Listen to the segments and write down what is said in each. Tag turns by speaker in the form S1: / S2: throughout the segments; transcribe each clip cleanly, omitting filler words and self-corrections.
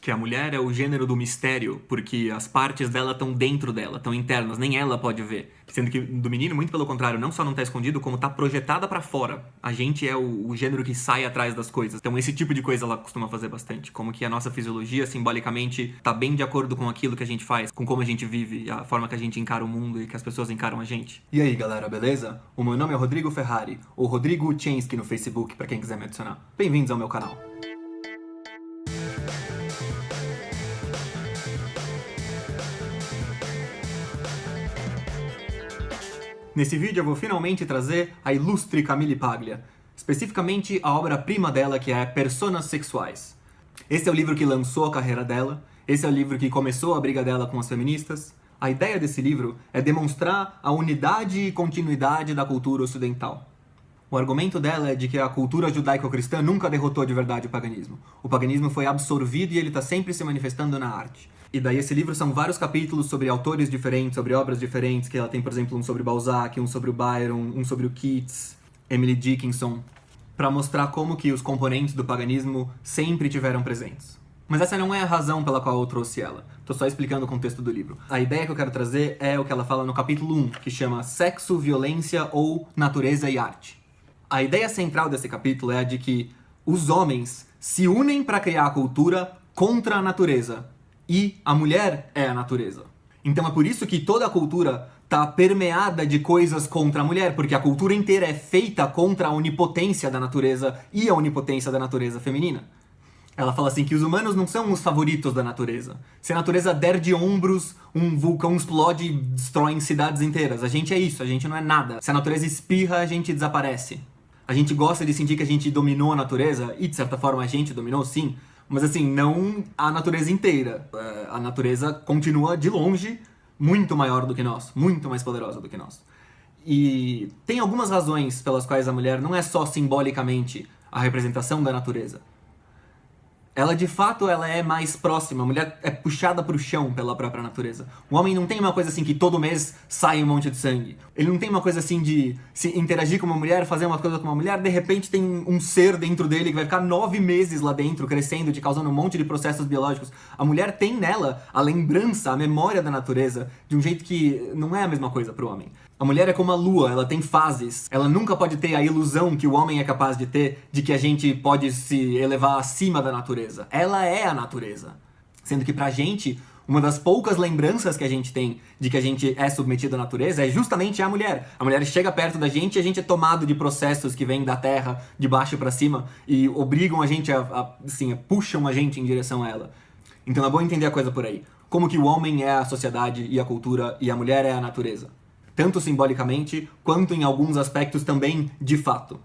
S1: que a mulher é o gênero do mistério, porque as partes dela estão dentro dela, estão internas, nem ela pode ver. Sendo que do menino, muito pelo contrário, não só não tá escondido, como tá projetada pra fora. A gente é o gênero que sai atrás das coisas. Então esse tipo de coisa ela costuma fazer bastante. Como que a nossa fisiologia, simbolicamente, tá bem de acordo com aquilo que a gente faz, com como a gente vive, a forma que a gente encara o mundo e que as pessoas encaram a gente. E aí, galera, beleza? O meu nome é Rodrigo Ferrari, ou Rodrigo Chensky no Facebook, pra quem quiser me adicionar. Bem-vindos ao meu canal. Nesse vídeo eu vou finalmente trazer a ilustre Camille Paglia, especificamente a obra-prima dela, que é Personas Sexuais. Esse é o livro que lançou a carreira dela, esse é o livro que começou a briga dela com as feministas. A ideia desse livro é demonstrar a unidade e continuidade da cultura ocidental. O argumento dela é de que a cultura judaico-cristã nunca derrotou de verdade o paganismo. O paganismo foi absorvido e ele está sempre se manifestando na arte. E daí esse livro são vários capítulos sobre autores diferentes, sobre obras diferentes, que ela tem, por exemplo, um sobre Balzac, um sobre o Byron, um sobre o Keats, Emily Dickinson, para mostrar como que os componentes do paganismo sempre tiveram presentes. Mas essa não é a razão pela qual eu trouxe ela. Tô só explicando o contexto do livro. A ideia que eu quero trazer é o que ela fala no capítulo 1, que chama Sexo, Violência ou Natureza e Arte. A ideia central desse capítulo é a de que os homens se unem para criar a cultura contra a natureza. E a mulher é a natureza. Então é por isso que toda a cultura tá permeada de coisas contra a mulher, porque a cultura inteira é feita contra a onipotência da natureza e a onipotência da natureza feminina. Ela fala assim que os humanos não são os favoritos da natureza. Se a natureza der de ombros, um vulcão explode e destrói cidades inteiras. A gente é isso, a gente não é nada. Se a natureza espirra, a gente desaparece. A gente gosta de sentir que a gente dominou a natureza, e de certa forma a gente dominou sim, mas assim, não a natureza inteira. A natureza continua de longe muito maior do que nós, muito mais poderosa do que nós. E tem algumas razões pelas quais a mulher não é só simbolicamente a representação da natureza. Ela, de fato, ela é mais próxima. A mulher é puxada pro chão pela própria natureza. O homem não tem uma coisa assim que todo mês sai um monte de sangue. Ele não tem uma coisa assim de se interagir com uma mulher, fazer uma coisa com uma mulher, de repente tem um ser dentro dele que vai ficar 9 meses lá dentro, crescendo, te causando um monte de processos biológicos. A mulher tem nela a lembrança, a memória da natureza, de um jeito que não é a mesma coisa pro homem. A mulher é como a lua, ela tem fases. Ela nunca pode ter a ilusão que o homem é capaz de ter, de que a gente pode se elevar acima da natureza. Ela é a natureza. Sendo que pra gente, uma das poucas lembranças que a gente tem de que a gente é submetido à natureza é justamente a mulher. A mulher chega perto da gente e a gente é tomado de processos que vêm da terra, de baixo pra cima, e obrigam a gente puxam a gente em direção a ela. Então é bom entender a coisa por aí. Como que o homem é a sociedade e a cultura e a mulher é a natureza. Tanto simbolicamente, quanto em alguns aspectos também de fato.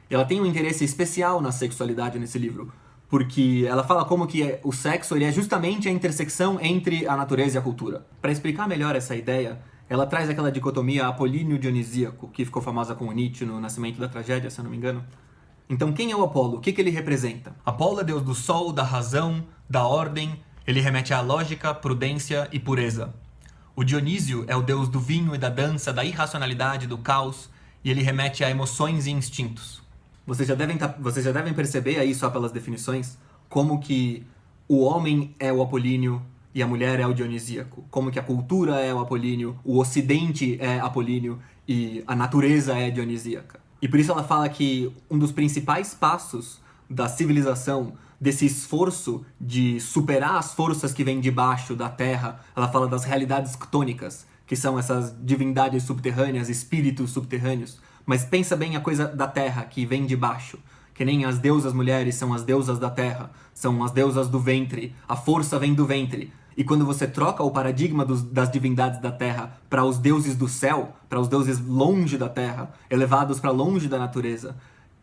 S1: Ela tem um interesse especial na sexualidade nesse livro, porque ela fala como que o sexo ele é justamente a intersecção entre a natureza e a cultura. Para explicar melhor essa ideia, ela traz aquela dicotomia apolíneo-dionisíaco, que ficou famosa com o Nietzsche no Nascimento da Tragédia, se eu não me engano. Então quem é o Apolo? O que ele representa? Apolo é deus do sol, da razão, da ordem, ele remete à lógica, prudência e pureza. O Dionísio é o deus do vinho e da dança, da irracionalidade, do caos, e ele remete a emoções e instintos. Vocês já devem perceber aí, só pelas definições, como que o homem é o apolíneo e a mulher é o dionisíaco. Como que a cultura é o apolíneo, o ocidente é apolíneo e a natureza é dionisíaca. E por isso ela fala que um dos principais passos da civilização, desse esforço de superar as forças que vêm debaixo da Terra, ela fala das realidades ctônicas, que são essas divindades subterrâneas, espíritos subterrâneos. Mas pensa bem a coisa da Terra, que vem de baixo. Que nem as deusas mulheres são as deusas da Terra, são as deusas do ventre, a força vem do ventre. E quando você troca o paradigma das divindades da Terra para os deuses do céu, para os deuses longe da Terra, elevados para longe da natureza,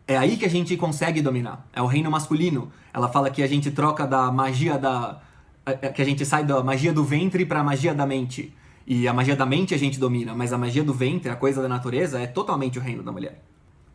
S1: é aí que a gente consegue dominar. É o reino masculino. Ela fala que a gente troca da magia que a gente sai da magia do ventre para a magia da mente. E a magia da mente a gente domina, mas a magia do ventre, a coisa da natureza, é totalmente o reino da mulher.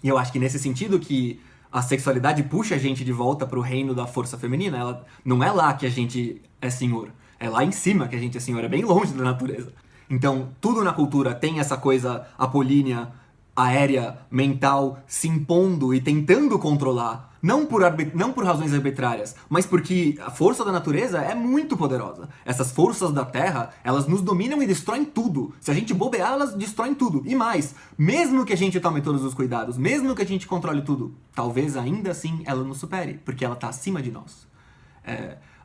S1: E eu acho que nesse sentido que a sexualidade puxa a gente de volta pro reino da força feminina. Ela não é lá que a gente é senhor. É lá em cima que a gente é senhor. É bem longe da natureza. Então, tudo na cultura tem essa coisa apolínea, aérea, mental, se impondo e tentando controlar Não por razões arbitrárias, mas porque a força da natureza é muito poderosa. Essas forças da Terra, elas nos dominam e destroem tudo. Se a gente bobear, elas destroem tudo. E mais, mesmo que a gente tome todos os cuidados, mesmo que a gente controle tudo, talvez ainda assim ela nos supere, porque ela está acima de nós.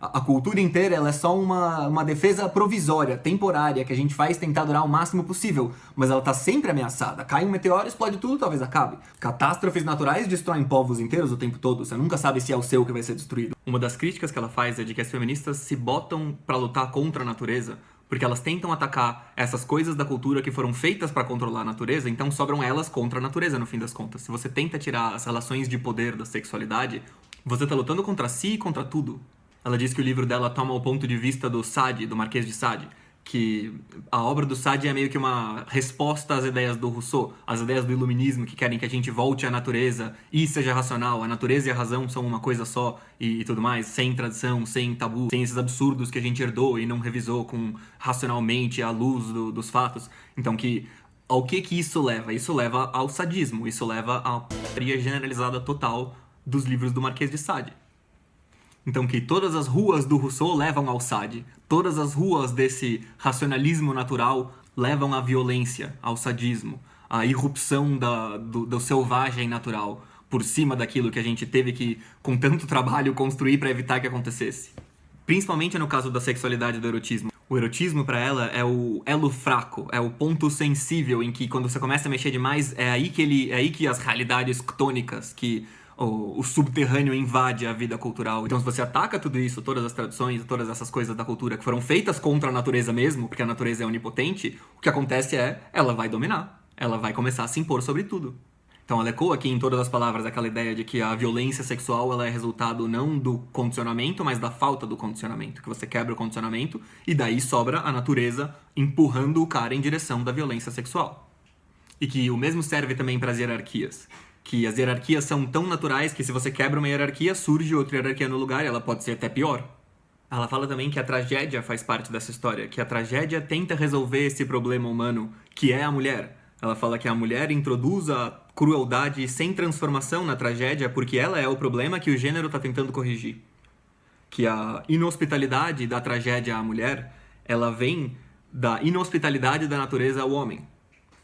S1: A cultura inteira ela é só uma defesa provisória, temporária, que a gente faz tentar durar o máximo possível, mas ela tá sempre ameaçada. Cai um meteoro, explode tudo, talvez acabe. Catástrofes naturais destroem povos inteiros o tempo todo, você nunca sabe se é o seu que vai ser destruído. Uma das críticas que ela faz é de que as feministas se botam pra lutar contra a natureza, porque elas tentam atacar essas coisas da cultura que foram feitas pra controlar a natureza, então sobram elas contra a natureza no fim das contas. Se você tenta tirar as relações de poder da sexualidade, você tá lutando contra si e contra tudo. Ela diz que o livro dela toma o ponto de vista do Sade, do Marquês de Sade, que a obra do Sade é meio que uma resposta às ideias do Rousseau, às ideias do iluminismo que querem que a gente volte à natureza e seja racional, a natureza e a razão são uma coisa só e tudo mais, sem tradição, sem tabu, sem esses absurdos que a gente herdou e não revisou com racionalmente à luz dos fatos. Então ao que isso leva? Isso leva ao sadismo, isso leva à p****** generalizada total dos livros do Marquês de Sade. Então que todas as ruas do Rousseau levam ao Sade, todas as ruas desse racionalismo natural levam à violência, ao sadismo, à irrupção do selvagem natural por cima daquilo que a gente teve que, com tanto trabalho, construir para evitar que acontecesse. Principalmente no caso da sexualidade e do erotismo. O erotismo para ela é o elo fraco, é o ponto sensível em que quando você começa a mexer demais, é aí que as realidades ctônicas, que o subterrâneo invade a vida cultural. Então se você ataca tudo isso, todas as tradições, todas essas coisas da cultura que foram feitas contra a natureza mesmo, porque a natureza é onipotente, o que acontece é, ela vai dominar. Ela vai começar a se impor sobre tudo. Então ela ecoa aqui em todas as palavras aquela ideia de que a violência sexual ela é resultado não do condicionamento, mas da falta do condicionamento. Que você quebra o condicionamento e daí sobra a natureza empurrando o cara em direção da violência sexual. E que o mesmo serve também para as hierarquias. Que as hierarquias são tão naturais que se você quebra uma hierarquia, surge outra hierarquia no lugar e ela pode ser até pior. Ela fala também que a tragédia faz parte dessa história, que a tragédia tenta resolver esse problema humano, que é a mulher. Ela fala que a mulher introduz a crueldade sem transformação na tragédia porque ela é o problema que o gênero está tentando corrigir. Que a inhospitalidade da tragédia à mulher, ela vem da inhospitalidade da natureza ao homem.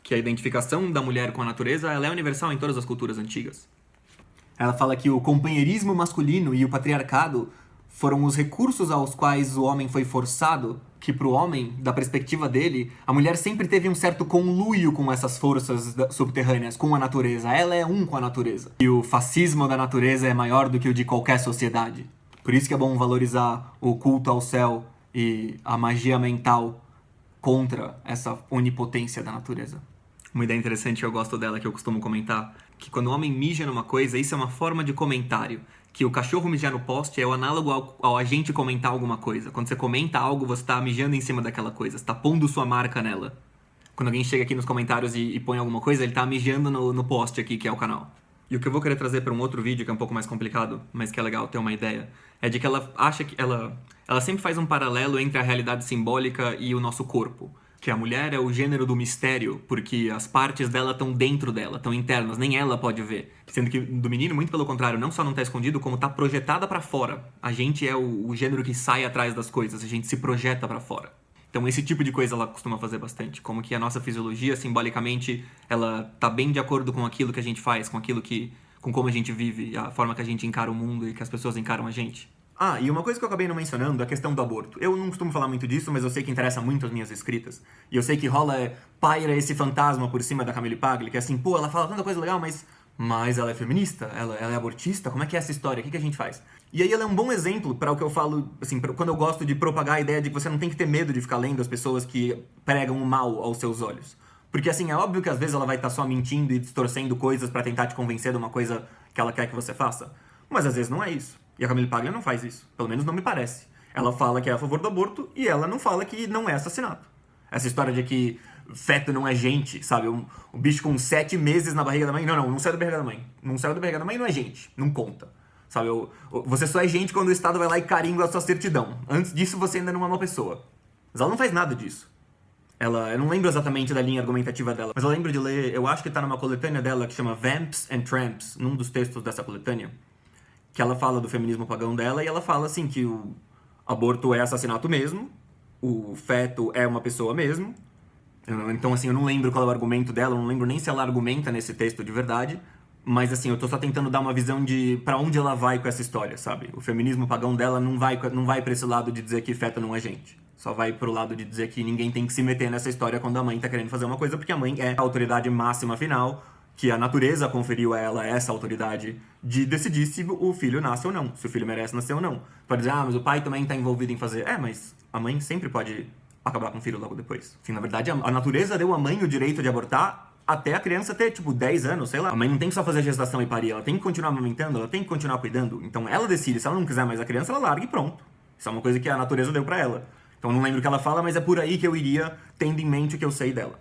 S1: Que a identificação da mulher com a natureza ela é universal em todas as culturas antigas. Ela fala que o companheirismo masculino e o patriarcado foram os recursos aos quais o homem foi forçado, que pro homem, da perspectiva dele, a mulher sempre teve um certo conluio com essas forças subterrâneas, com a natureza. Ela é um com a natureza. E o fascismo da natureza é maior do que o de qualquer sociedade. Por isso que é bom valorizar o culto ao céu e a magia mental contra essa onipotência da natureza. Uma ideia interessante que eu gosto dela, que eu costumo comentar, que quando o homem mija numa coisa, isso é uma forma de comentário. Que o cachorro mijar no poste é o análogo ao a gente comentar alguma coisa. Quando você comenta algo, você tá mijando em cima daquela coisa, você tá pondo sua marca nela. Quando alguém chega aqui nos comentários e põe alguma coisa, ele tá mijando no poste aqui, que é o canal. E o que eu vou querer trazer para um outro vídeo, que é um pouco mais complicado, mas que é legal ter uma ideia, é de que ela acha que ela sempre faz um paralelo entre a realidade simbólica e o nosso corpo. Que a mulher é o gênero do mistério, porque as partes dela estão dentro dela, estão internas, nem ela pode ver. Sendo que do menino, muito pelo contrário, não só não tá escondido, como tá projetada pra fora. A gente é o gênero que sai atrás das coisas, a gente se projeta pra fora. Então esse tipo de coisa ela costuma fazer bastante, como que a nossa fisiologia, simbolicamente, ela tá bem de acordo com aquilo que a gente faz, com como a gente vive, a forma que a gente encara o mundo e que as pessoas encaram a gente. Ah, e uma coisa que eu acabei não mencionando, a questão do aborto. Eu não costumo falar muito disso, mas eu sei que interessa muito as minhas escritas. E eu sei que paira esse fantasma por cima da Camille Paglia, que é assim, pô, ela fala tanta coisa legal, mas ela é feminista? Ela é abortista? Como é que é essa história? O que a gente faz? E aí ela é um bom exemplo para o que eu falo, assim, quando eu gosto de propagar a ideia de que você não tem que ter medo de ficar lendo as pessoas que pregam o mal aos seus olhos. Porque, assim, é óbvio que às vezes ela vai estar só mentindo e distorcendo coisas para tentar te convencer de uma coisa que ela quer que você faça. Mas às vezes não é isso. E a Camille Paglia não faz isso. Pelo menos não me parece. Ela fala que é a favor do aborto e ela não fala que não é assassinato. Essa história de que feto não é gente, sabe? Um bicho com 7 meses na barriga da mãe. Não saiu da barriga da mãe. Não saiu da barriga da mãe não é gente. Não conta. Sabe? Você só é gente quando o Estado vai lá e carimba a sua certidão. Antes disso você ainda não é uma pessoa. Mas ela não faz nada disso. Eu não lembro exatamente da linha argumentativa dela, mas eu lembro de ler, eu acho que tá numa coletânea dela que chama Vamps and Tramps, num dos textos dessa coletânea, que ela fala do feminismo pagão dela e ela fala, assim, que o aborto é assassinato mesmo, o feto é uma pessoa mesmo. Então, assim, eu não lembro qual é o argumento dela, eu não lembro nem se ela argumenta nesse texto de verdade, mas, assim, eu tô só tentando dar uma visão de pra onde ela vai com essa história, sabe? O feminismo pagão dela não vai pra esse lado de dizer que feto não é gente. Só vai pro lado de dizer que ninguém tem que se meter nessa história quando a mãe tá querendo fazer uma coisa, porque a mãe é a autoridade máxima final, que a natureza conferiu a ela essa autoridade de decidir se o filho nasce ou não, se o filho merece nascer ou não. Pode dizer, mas o pai também tá envolvido em fazer. Mas a mãe sempre pode acabar com o filho logo depois. Assim, na verdade, a natureza deu à mãe o direito de abortar até a criança ter, 10 anos, sei lá. A mãe não tem que só fazer a gestação e parir, ela tem que continuar amamentando, ela tem que continuar cuidando. Então ela decide, se ela não quiser mais a criança, ela larga e pronto. Isso é uma coisa que a natureza deu pra ela. Então eu não lembro o que ela fala, mas é por aí que eu iria, tendo em mente o que eu sei dela.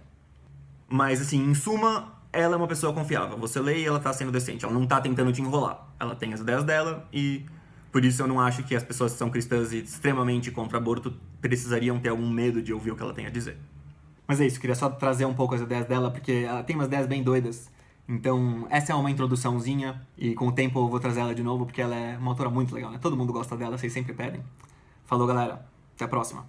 S1: Mas, assim, em suma, ela é uma pessoa confiável. Você lê e ela tá sendo decente, ela não tá tentando te enrolar. Ela tem as ideias dela e por isso eu não acho que as pessoas que são cristãs e extremamente contra aborto precisariam ter algum medo de ouvir o que ela tem a dizer. Mas é isso, queria só trazer um pouco as ideias dela, porque ela tem umas ideias bem doidas. Então, essa é uma introduçãozinha, e com o tempo eu vou trazer ela de novo, porque ela é uma autora muito legal, né? Todo mundo gosta dela, vocês sempre pedem. Falou, galera. Até a próxima.